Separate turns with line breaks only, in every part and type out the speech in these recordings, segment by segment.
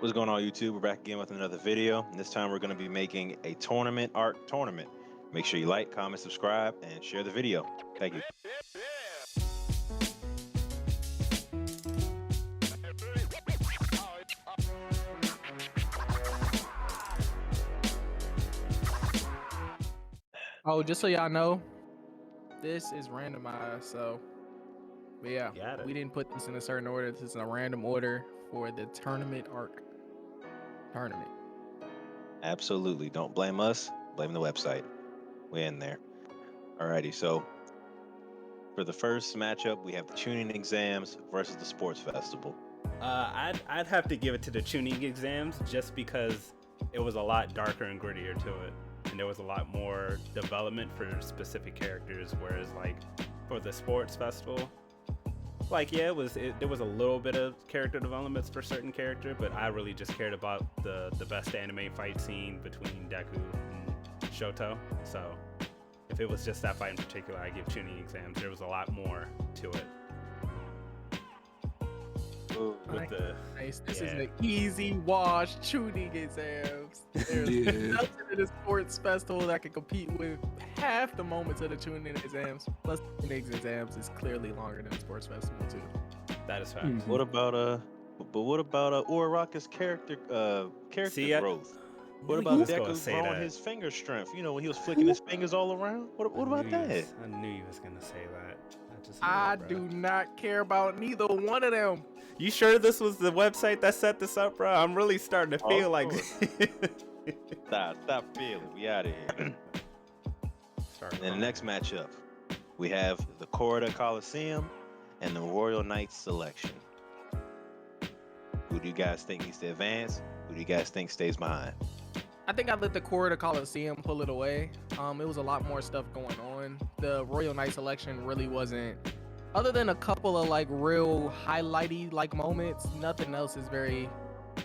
What's going on, YouTube? We're back again with another video. And this time we're going to be making a tournament art tournament. Make sure you like, comment, subscribe, and share the video. Thank you.
Oh, just so y'all know, this is randomized. So, but yeah, we didn't put this in a certain order. This is a random order for the tournament art tournament.
Absolutely. Don't blame us. Blame the website. We're in there. Alrighty. So for the first matchup, we have the Chunin exams versus the sports festival.
I'd have to give it to the tuning exams just because it was a lot darker and grittier to it, and there was a lot more development for specific characters. Whereas like for the sports festival, like there was a little bit of character developments for certain character, but I really just cared about the best anime fight scene between Deku and Shoto. So if it was just that fight in particular, I give tuning exams. There was a lot more to it.
Nice. This is an easy wash tuning exams. There's nothing in the sports festival that can compete with half the moments of the tuning exams. Plus, the tuning exams is clearly longer than the sports festival too.
That is fact.
What about Uraraka's character growth? What about Deku growing his finger strength? You know, when he was flicking his fingers all around. What about that?
I knew you was gonna say that.
I do not care about neither one of them.
You sure this was the website that set this up, bro? I'm really starting to feel like.
Stop feeling. We out of here. And then the next matchup, we have the Coliseum and the Royal Knights selection. Who do you guys think needs to advance? Who do you guys think stays behind?
I think I let the Coliseum pull it away. It was a lot more stuff going on. The Royal Knight selection really wasn't, other than a couple of like real highlighty like moments, nothing else is very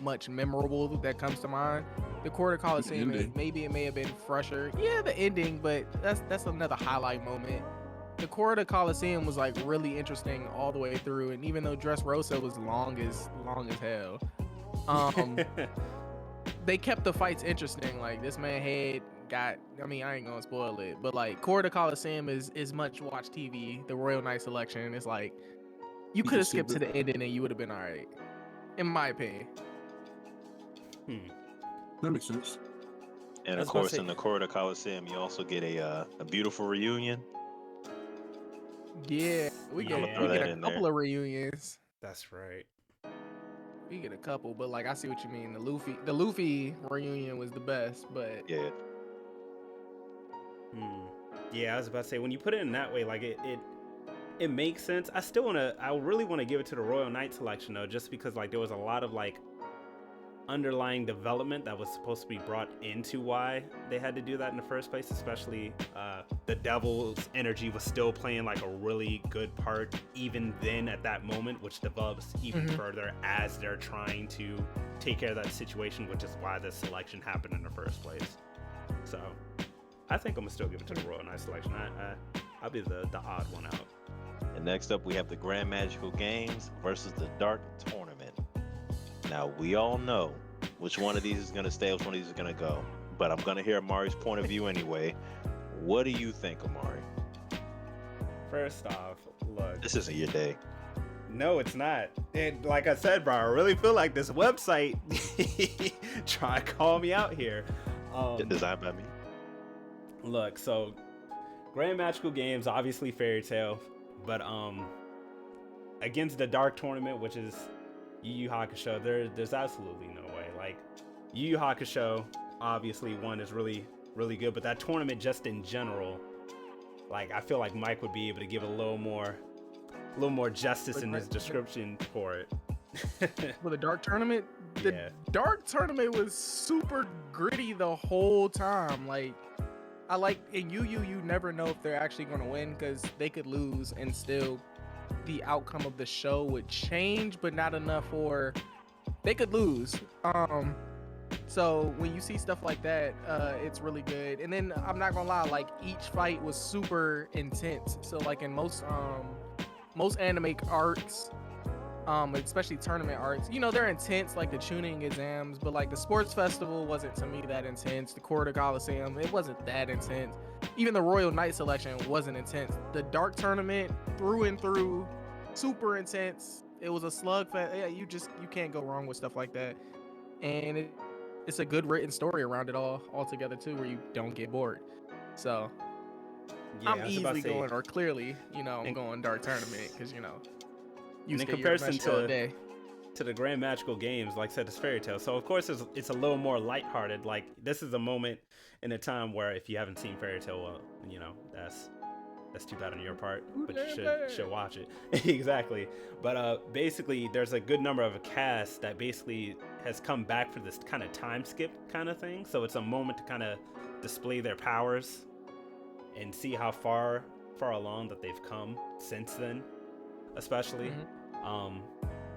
much memorable that comes to mind. The Coliseum, maybe it may have been fresher. Yeah, the ending, but that's another highlight moment. The Coliseum was like really interesting all the way through, and even though Dressrosa was long as hell, they kept the fights interesting. Like this man had got, I mean, I ain't gonna spoil it, but like Coliseum is much watch TV. The Royal Knight selection is like, you could have skipped to the ending and you would have been all right, in my opinion.
That makes sense.
And of course, in the Coliseum, you also get a beautiful reunion.
Yeah, we get a couple of reunions.
That's right.
We get a couple, but like I see what you mean. The Luffy reunion was the best, but
yeah.
Yeah, I was about to say, when you put it in that way, like it makes sense. I really want to give it to the Royal Knight selection though, just because like there was a lot of like underlying development that was supposed to be brought into why they had to do that in the first place. Especially the Devil's energy was still playing like a really good part even then at that moment, which develops even further as they're trying to take care of that situation, which is why this selection happened in the first place. So I think I'm gonna still give it to the Royal Knight selection. I'll be the odd one out.
And next up, we have the Grand Magical Games versus the Dark Tournament. Now, we all know which one of these is going to stay, which one of these is going to go. But I'm going to hear Amari's point of view anyway. What do you think, Amari?
First off, look.
This isn't your day.
No, it's not. And like I said, bro, I really feel like this website trying to call me out here.
Designed by me.
Look, so Grand Magical Games, obviously Fairy Tail. But against the Dark Tournament, which is Yu Yu Hakusho, there's absolutely no way. Like Yu Yu Hakusho, obviously one is really, really good, but that tournament just in general, like I feel like Mike would be able to give a little more justice in his description for it.
For the Dark Tournament, Dark Tournament was super gritty the whole time. Like I like in Yu you never know if they're actually gonna win because they could lose and still the outcome of the show would change, but not enough for they could lose. So when you see stuff like that, it's really good. And then I'm not gonna lie, like each fight was super intense. So like in most anime arcs, especially tournament arcs. You know, they're intense, like the Chunin exams, but like the sports festival wasn't to me that intense. The Court of Coliseum, it wasn't that intense. Even the Royal Knight selection wasn't intense. The Dark Tournament, through and through, super intense. It was a slugfest. Yeah, you can't go wrong with stuff like that. And it's a good written story around it all altogether too, where you don't get bored. So
Yeah,
I'm easily going, or clearly, you know, I'm going Dark Tournament because, you know,
and in comparison to the Grand Magical Games, like I said, it's Fairy Tail. So of course it's a little more lighthearted. Like this is a moment in a time where if you haven't seen Fairy Tail, well, you know, that's too bad on your part, but you should watch it. Exactly. But basically there's a good number of a cast that basically has come back for this kind of time skip kind of thing. So it's a moment to kind of display their powers and see how far along that they've come since then, especially.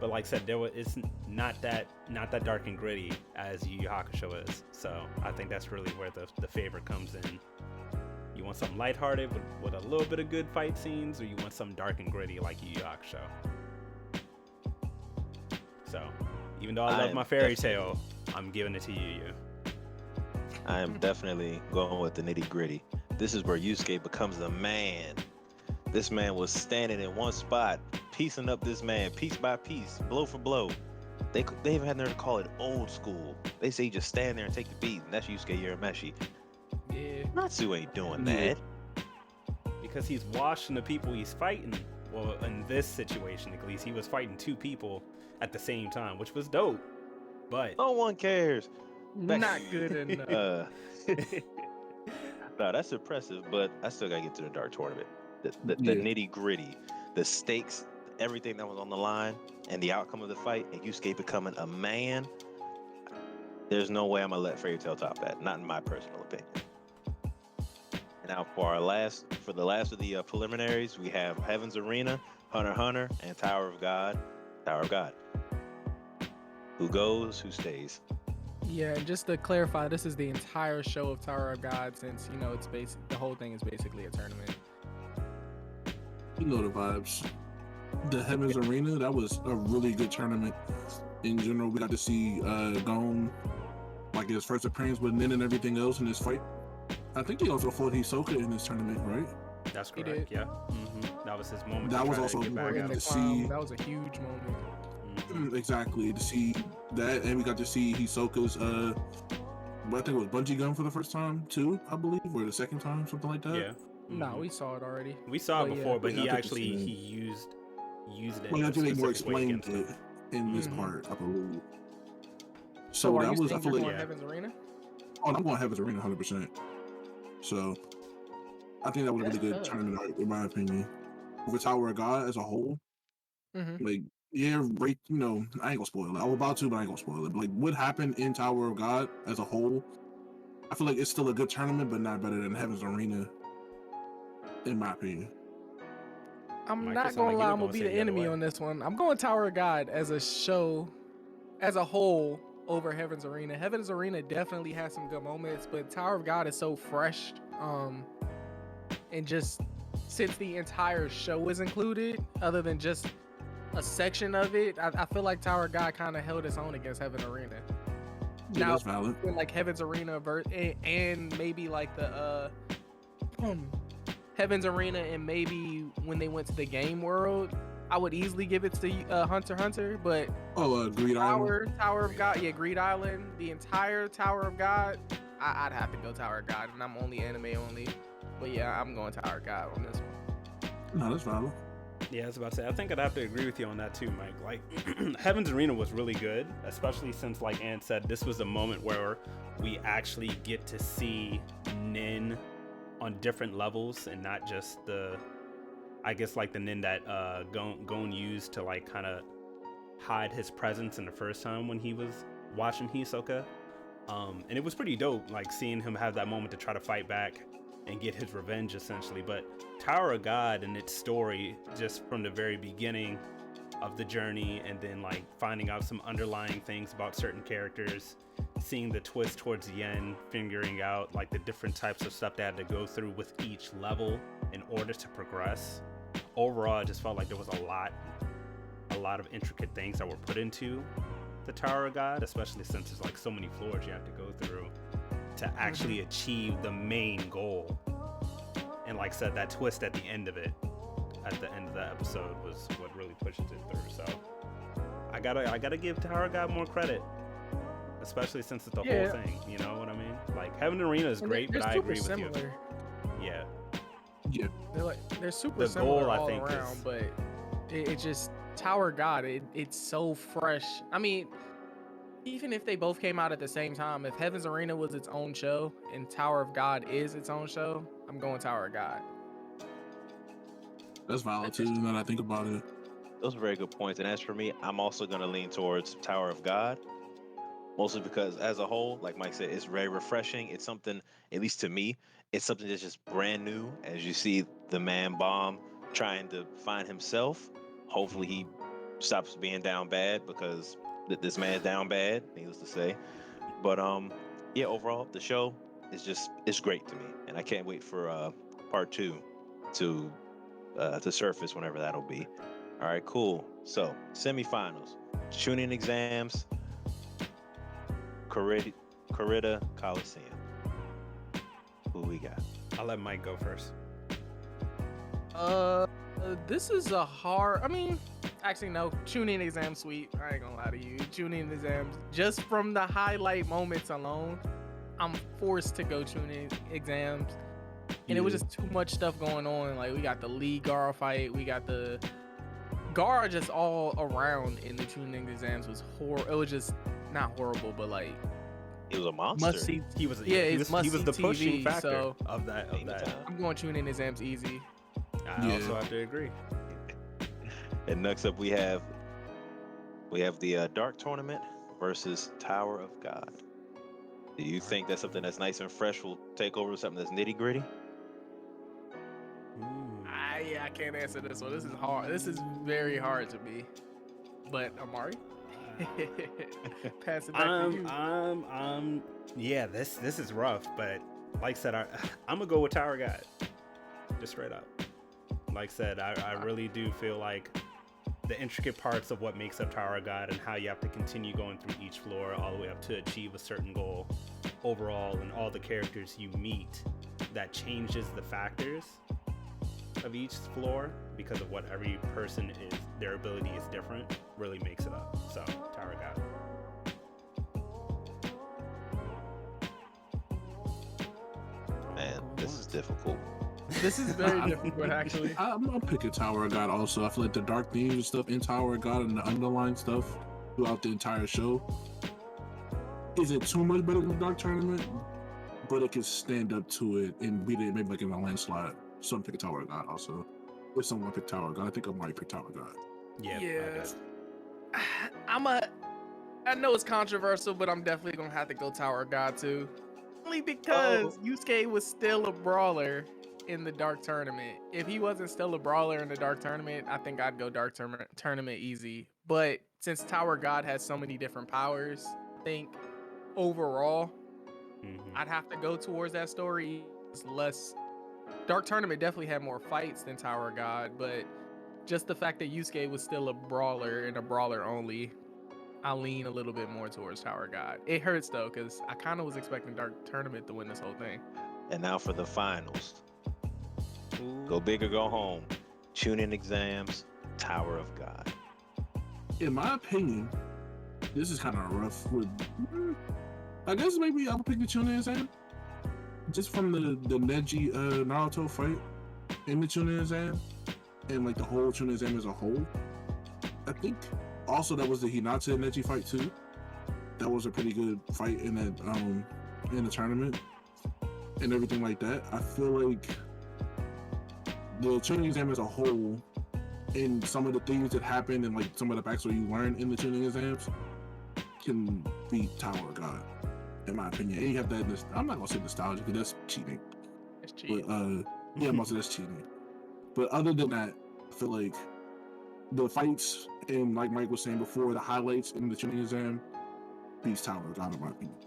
But like I said, it's not that dark and gritty as Yu Yu Hakusho is. So I think that's really where the favorite comes in. You want something lighthearted with a little bit of good fight scenes, or you want something dark and gritty like Yu Yu Hakusho? So even though I love my Fairy Tail, I'm giving it to Yu Yu.
I am definitely going with the nitty gritty. This is where Yusuke becomes a man. This man was standing in one spot, piecing up this man piece by piece, blow for blow. They even had nerve to call it old school. They say you just stand there and take the beat, and that's Yusuke Urameshi.
Yeah.
Natsu ain't doing that.
Because he's washing the people he's fighting. Well, in this situation at least, he was fighting two people at the same time, which was dope. But
no one cares.
Not good enough.
No, that's impressive, but I still gotta get to the Dark Tournament. The nitty gritty, the stakes, everything that was on the line, and the outcome of the fight, and Yusuke becoming a man. There's no way I'm gonna let Fairy Tail top that. Not in my personal opinion. And now for the last of the preliminaries, we have Heaven's Arena, Hunter x Hunter, and Tower of God. Tower of God. Who goes? Who stays?
Yeah, and just to clarify, this is the entire show of Tower of God, since, you know, the whole thing is basically a tournament.
You know the vibes. The Heaven's Arena, that was a really good tournament. In general, we got to see Gon, like his first appearance with Nin and everything else in this fight. I think he also fought Hisoka in this tournament, right?
That's correct. Yeah. That was his moment.
That was also
important to see. That was a huge moment.
Exactly, to see that, and we got to see Hisoka's I think it was bungee gun for the first time too, I believe, or the second time, something like that.
Yeah.
No, we saw it already.
We saw it before,
yeah.
but he actually used it.
Well, I think they more explained it in this part, I believe. So
are
that
you
was, I feel like,
Heaven's Arena?
Oh, I'm going Heaven's Arena 100%. So I think that was a really good tournament, in my opinion. For Tower of God as a whole, like, yeah, right, you know, I ain't gonna spoil it. I was about to, but I ain't gonna spoil it. But like, what happened in Tower of God as a whole, I feel like it's still a good tournament, but not better than Heaven's Arena, in my opinion.
I'm not gonna lie, I'm gonna be the enemy on this one. I'm going Tower of God as a show, as a whole, over Heaven's Arena. Heaven's Arena definitely has some good moments, but Tower of God is so fresh, and just since the entire show is included, other than just a section of it, I feel like Tower of God kind of held its own against Heaven's Arena.
Yeah,
now,
that's valid.
Like Heaven's Arena and maybe like the Heaven's Arena, and maybe when they went to the game world, I would easily give it to Hunter x Hunter, but
Greed Island,
Tower of God, yeah, Greed Island, the entire Tower of God, I'd have to go Tower of God, and I'm only anime only, but yeah, I'm going Tower of God on this one.
No, that's valid.
Yeah, I was about to say, I think I'd have to agree with you on that too, Mike. Like, Heaven's Arena was really good, especially since, like Ann said, this was a moment where we actually get to see Nin on different levels, and not just the Nin that Gon used to, like, kind of hide his presence in the first time when he was watching Hisoka. And it was pretty dope, like, seeing him have that moment to try to fight back and get his revenge, essentially. But Tower of God and its story, just from the very beginning of the journey, and then, like, finding out some underlying things about certain characters, seeing the twist towards the end, figuring out, like, the different types of stuff they had to go through with each level in order to progress. Overall, I just felt like there was a lot lot of intricate things that were put into the Tower of God, especially since there's like so many floors you have to go through to actually achieve the main goal. And like I said, that twist at the end of it, at the end of that episode, was what really pushes it through. So I gotta give Tower of God more credit, especially since it's the whole thing. You know what I mean? Like Heaven Arena is great, but I agree with you. Yeah.
Yeah.
They're super
The
similar
goal, I
all
think,
around,
is...
but it just Tower of God. It's so fresh. I mean, even if they both came out at the same time, if Heaven's Arena was its own show and Tower of God is its own show, I'm going Tower of God.
That's valid too. Now that I think about it.
Those are very good points. And as for me, I'm also going to lean towards Tower of God, mostly because as a whole, like Mike said, it's very refreshing. It's something, at least to me, it's something that's just brand new. As you see the man Bomb trying to find himself, hopefully he stops being down bad, because this man's down bad, needless to say. But yeah, overall the show is it's great to me, and I can't wait for part 2 to surface whenever that'll be. All right, cool. So semifinals: Chunin exams, Corrida Coliseum. Who we got?
I'll let Mike go first.
This is a hard. I mean, actually no. Chunin exam suite. I ain't gonna lie to you. Chunin exams. Just from the highlight moments alone, I'm forced to go Chunin exams. And it was just too much stuff going on. Like, we got the Lee Gara fight. We got the Gara just all around in the Chunin exams was horrible. It was just not horrible, but like,
It was a monster.
must see.
He was
he
the
TV,
pushing factor
so
of that.
I'm going Chunin exams easy.
I also have to agree.
And next up we have the Dark Tournament versus Tower of God. Do you think that something that's nice and fresh will take over something that's nitty gritty?
I can't answer this one. This is hard. This is very hard to me. But Amari, pass it back to you.
Yeah, this is rough, but like I said, I'm gonna go with Tower of God, just straight up. Like I said, I really do feel like the intricate parts of what makes up Tower of God and how you have to continue going through each floor all the way up to achieve a certain goal overall, and all the characters you meet that changes the factors of each floor because of what every person is, their ability is different, really makes it up. So Tower of God.
Man, this is difficult.
This is very difficult, actually.
I'm picking Tower of God also. I feel like the dark themes and stuff in Tower of God and the underlying stuff throughout the entire show isn't too much better than the Dark Tournament, but it can stand up to it and beat it maybe like in a landslide. So I'm picking Tower of God also. If someone pick Tower of God, I think I might pick Tower of God.
Yeah. I know it's controversial, but I'm definitely gonna have to go Tower of God too. Only because Yusuke was still a brawler in the Dark Tournament. If he wasn't still a brawler in the Dark Tournament, I think I'd go Dark Tournament easy. But since Tower of God has so many different powers, I think overall, I'd have to go towards that story. It's less. Dark Tournament definitely had more fights than Tower of God, but just the fact that Yusuke was still a brawler and a brawler only, I lean a little bit more towards Tower of God. It hurts though, because I kind of was expecting Dark Tournament to win this whole thing.
And now for the finals. Go big or go home. Chunin exams, Tower of God.
In my opinion, this is kind of rough. I guess maybe I'll pick the Chunin exam. Just from the Neji Naruto fight in the Chunin exam, and like the whole Chunin exam as a whole. I think also that was the Hinata and Neji fight too. That was a pretty good fight in that in the tournament and everything like that. I feel like the Chunin exam as a whole, and some of the things that happened and like some of the backstory you learn in the Chunin exams can beat Tower of God, in my opinion. And you have that, I'm not gonna say nostalgia because that's cheating.
It's cheating.
But yeah, most of that's cheating. But other than that, I feel like the fights and like Mike was saying before, the highlights in the Chunin exam beats Tower of God, in my opinion.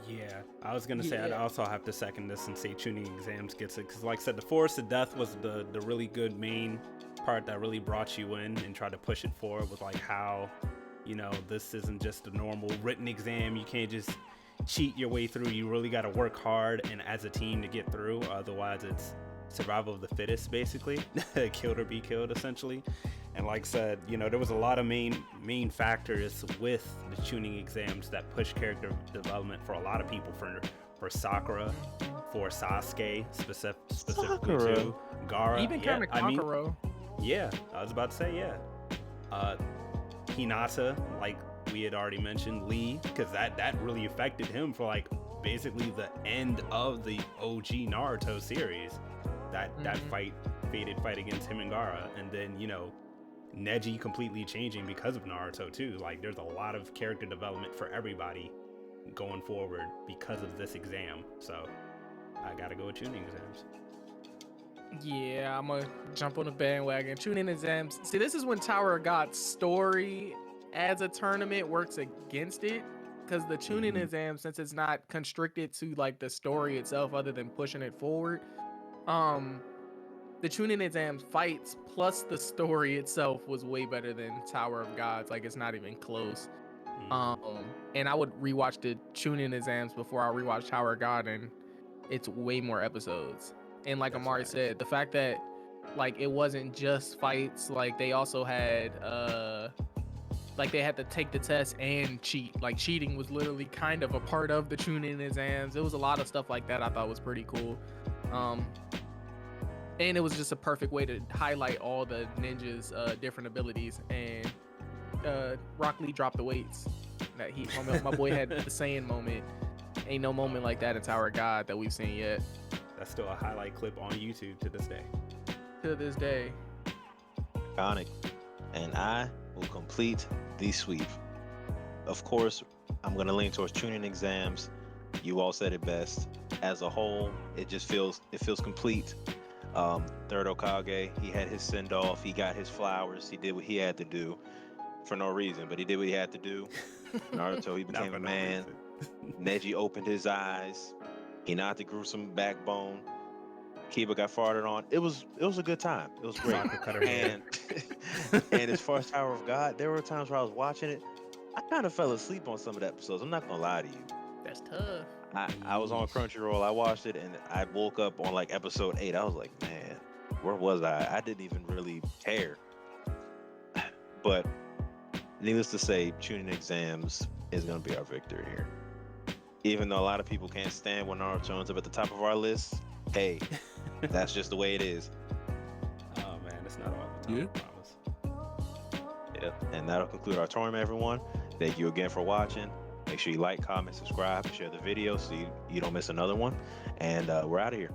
Yeah, I was gonna say I'd also have to second this and say Chunin exams gets it, because like I said, the Forest of Death was the really good main part that really brought you in and tried to push it forward was like how, you know, this isn't just a normal written exam. You can't just cheat your way through. You really got to work hard and as a team to get through. Otherwise, it's survival of the fittest, basically. Killed or be killed, essentially. And like I said, you know, there was a lot of main factors with the Chunin exams that push character development for a lot of people. For Sakura, for Sasuke specifically
Sakura.
too. Gaara,
Even kind of Kankuro.
Yeah, I was about to say, yeah. Hinata, like we had already mentioned, Lee, because that really affected him for like basically the end of the OG Naruto series. That fated fight against him and Gaara, and then, you know, Neji completely changing because of Naruto too. Like there's a lot of character development for everybody going forward because of this exam. So I gotta go with Chunin exams.
Yeah, I'm gonna jump on the bandwagon. Chunin exams. See, this is when Tower of God's story as a tournament works against it, because the Chunin exam, since it's not constricted to like the story itself, other than pushing it forward, the Chunin exams fights plus the story itself was way better than Tower of Gods. Like it's not even close. And I would rewatch the Chunin exams before I rewatch Tower of God, and it's way more episodes. And like
That's
Amari
nice.
said, the fact that like it wasn't just fights, like they also had like they had to take the test and cheat. Like cheating was literally kind of a part of the Chunin exams. It was a lot of stuff like that I thought was pretty cool. And it was just a perfect way to highlight all the ninjas' different abilities. And Rock Lee dropped the weights. That my boy had the Saiyan moment. Ain't no moment like that in Tower of God that we've seen yet.
That's still a highlight clip on YouTube to this day.
To this day.
Iconic. And I will complete the sweep. Of course, I'm going to lean towards Chunin exams. You all said it best. As a whole, it feels complete. Third Hokage, he had his send off. He got his flowers. He did what he had to do for no reason, but he did what he had to do. Naruto, he became a man. Neji opened his eyes. Hinata grew some backbone. Kiba got farted on. It was a good time. It was great. And as far as Tower of God, there were times where I was watching it. I kind of fell asleep on some of the episodes. I'm not gonna lie to you.
That's tough.
I was on Crunchyroll. I watched it and I woke up on like episode 8. I was like, man, where was I? I didn't even really care. But needless to say, Chunin exams is gonna be our victor here. Even though a lot of people can't stand when Naruto ends up at the top of our list, hey, that's just the way it is.
Oh man, it's not all the time,
Yeah.
I promise.
Yep. And that'll conclude our tournament, everyone. Thank you again for watching. Make sure you like, comment, subscribe, share the video so you don't miss another one. And we're out of here.